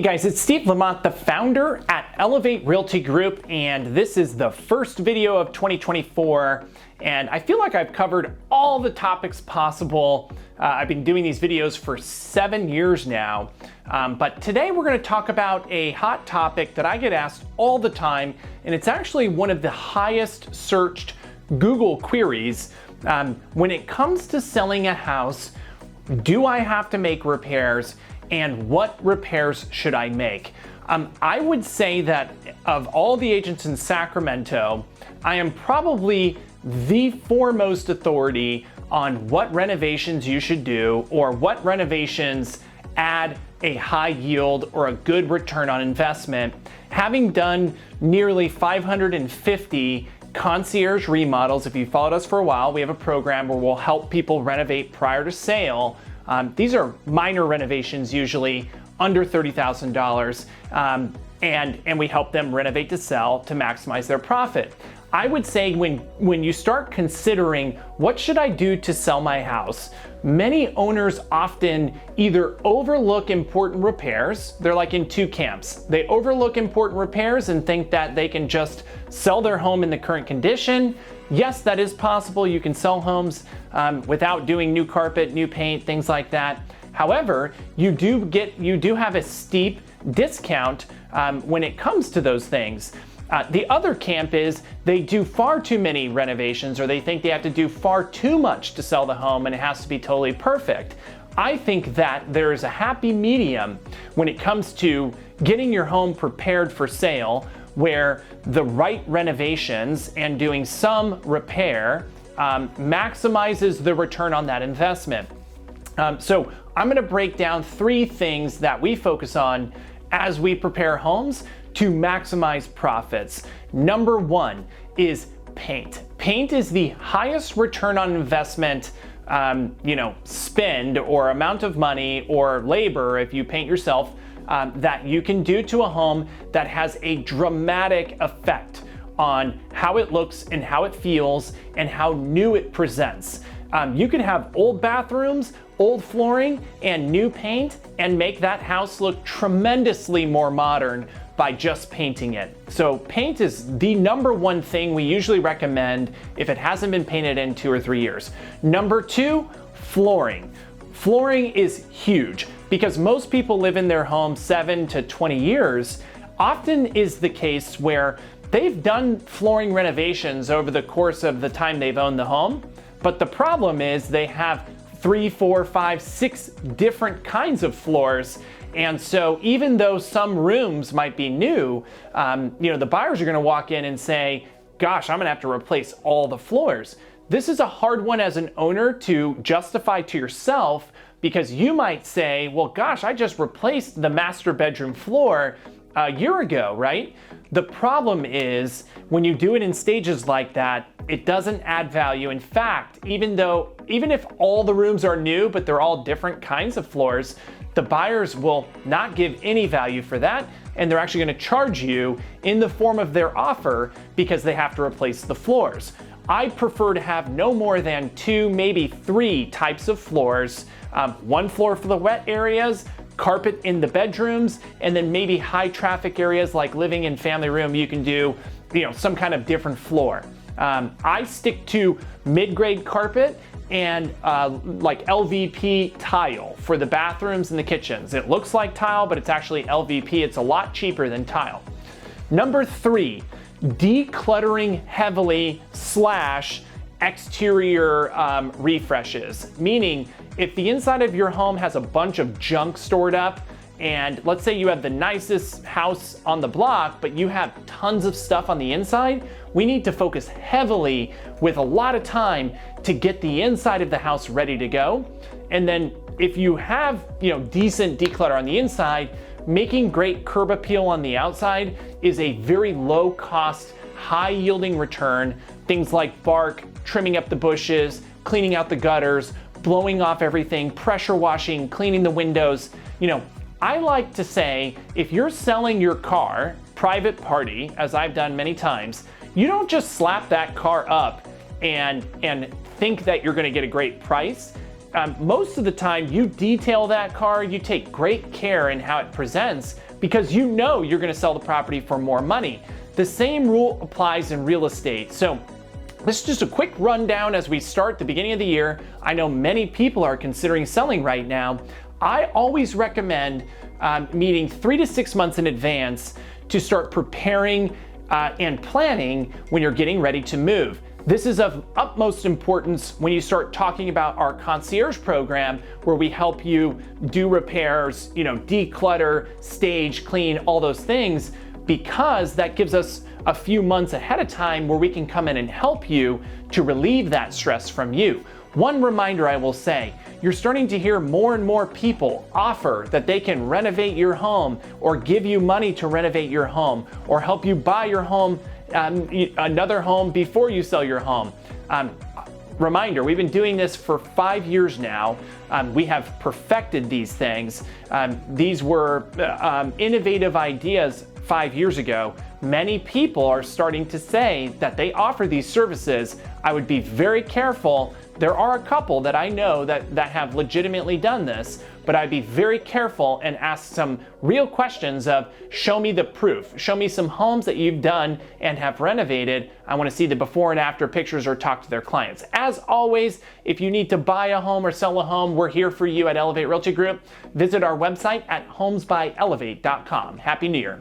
guys, it's Steve Lamont, the founder at Elevate Realty Group, and this is the first video of 2024, and I feel like I've covered all the topics possible. I've been doing these videos for 7 years now, but today we're going to talk about a hot topic that I get asked all the time, and it's actually one of the highest searched Google queries. When it comes to selling a house, do I have to make repairs? And what repairs should I make? I would say that of all the agents in Sacramento, I am probably the foremost authority on what renovations you should do or what renovations add a high yield or a good return on investment. Having done nearly 550 concierge remodels, if you followed us for a while, we have a program where we'll help people renovate prior to sale. These are minor renovations, usually under $30,000, and we help them renovate to sell to maximize their profit. I would say when you start considering what should I do to sell my house, many owners often either overlook important repairs. They're like in two camps. They overlook important repairs and think that they can just sell their home in the current condition. Yes, that is possible. You can sell homes without doing new carpet, new paint, things like that. However, you do have a steep discount when it comes to those things. The other camp is they do far too many renovations, or they think they have to do far too much to sell the home and it has to be totally perfect. I think that there is a happy medium when it comes to getting your home prepared for sale, where the right renovations and doing some repair maximizes the return on that investment. So I'm going to break down 3 things that we focus on as we prepare homes to maximize profits. Number 1 is paint. Paint is the highest return on investment spend or amount of money or labor, if you paint yourself, that you can do to a home that has a dramatic effect on how it looks and how it feels and how new it presents. You can have old bathrooms, old flooring, and new paint and make that house look tremendously more modern by just painting it. So paint is the number 1 thing we usually recommend if it hasn't been painted in 2 or 3 years. Number 2, flooring. Flooring is huge because most people live in their home 7 to 20 years. Often is the case where they've done flooring renovations over the course of the time they've owned the home, but the problem is they have 3, 4, 5, 6 different kinds of floors. And so even though some rooms might be new, the buyers are going to walk in and say, gosh, I'm going to have to replace all the floors. This is a hard one as an owner to justify to yourself, because you might say, well, gosh, I just replaced the master bedroom floor a year ago, right? The problem is when you do it in stages like that, it doesn't add value. In fact, even if all the rooms are new, but they're all different kinds of floors, the buyers will not give any value for that, and they're actually going to charge you in the form of their offer because they have to replace the floors. I prefer to have no more than 2, maybe 3 types of floors. 1 floor for the wet areas, carpet in the bedrooms, and then maybe high traffic areas like living and family room, you can do some kind of different floor. I stick to mid-grade carpet and like LVP tile for the bathrooms and the kitchens. It looks like tile, but it's actually LVP. It's a lot cheaper than tile. Number 3, decluttering heavily / exterior refreshes. Meaning, if the inside of your home has a bunch of junk stored up, and let's say you have the nicest house on the block, but you have tons of stuff on the inside, we need to focus heavily with a lot of time to get the inside of the house ready to go. And then if you have, decent declutter on the inside, making great curb appeal on the outside is a very low cost, high yielding return. Things like bark, trimming up the bushes, cleaning out the gutters, blowing off everything, pressure washing, cleaning the windows. I like to say, if you're selling your car, private party, as I've done many times, you don't just slap that car up and think that you're going to get a great price. most of the time you detail that car, you take great care in how it presents because you know you're going to sell the property for more money. The same rule applies in real estate. So this is just a quick rundown as we start the beginning of the year. I know many people are considering selling right now. I always recommend meeting 3 to 6 months in advance to start preparing and planning when you're getting ready to move. This is of utmost importance when you start talking about our concierge program, where we help you do repairs, declutter, stage, clean, all those things, because that gives us a few months ahead of time where we can come in and help you to relieve that stress from you. One reminder I will say, you're starting to hear more and more people offer that they can renovate your home or give you money to renovate your home or help you buy your home, another home before you sell your home. Reminder, we've been doing this for 5 years now. We have perfected these things. These were innovative ideas 5 years ago. Many people are starting to say that they offer these services. I would be very careful. There are a couple that I know that have legitimately done this, but I'd be very careful and ask some real questions of, show me the proof. Show me some homes that you've done and have renovated. I want to see the before and after pictures or talk to their clients. As always, if you need to buy a home or sell a home, we're here for you at Elevate Realty Group. Visit our website at homesbyelevate.com. Happy New Year.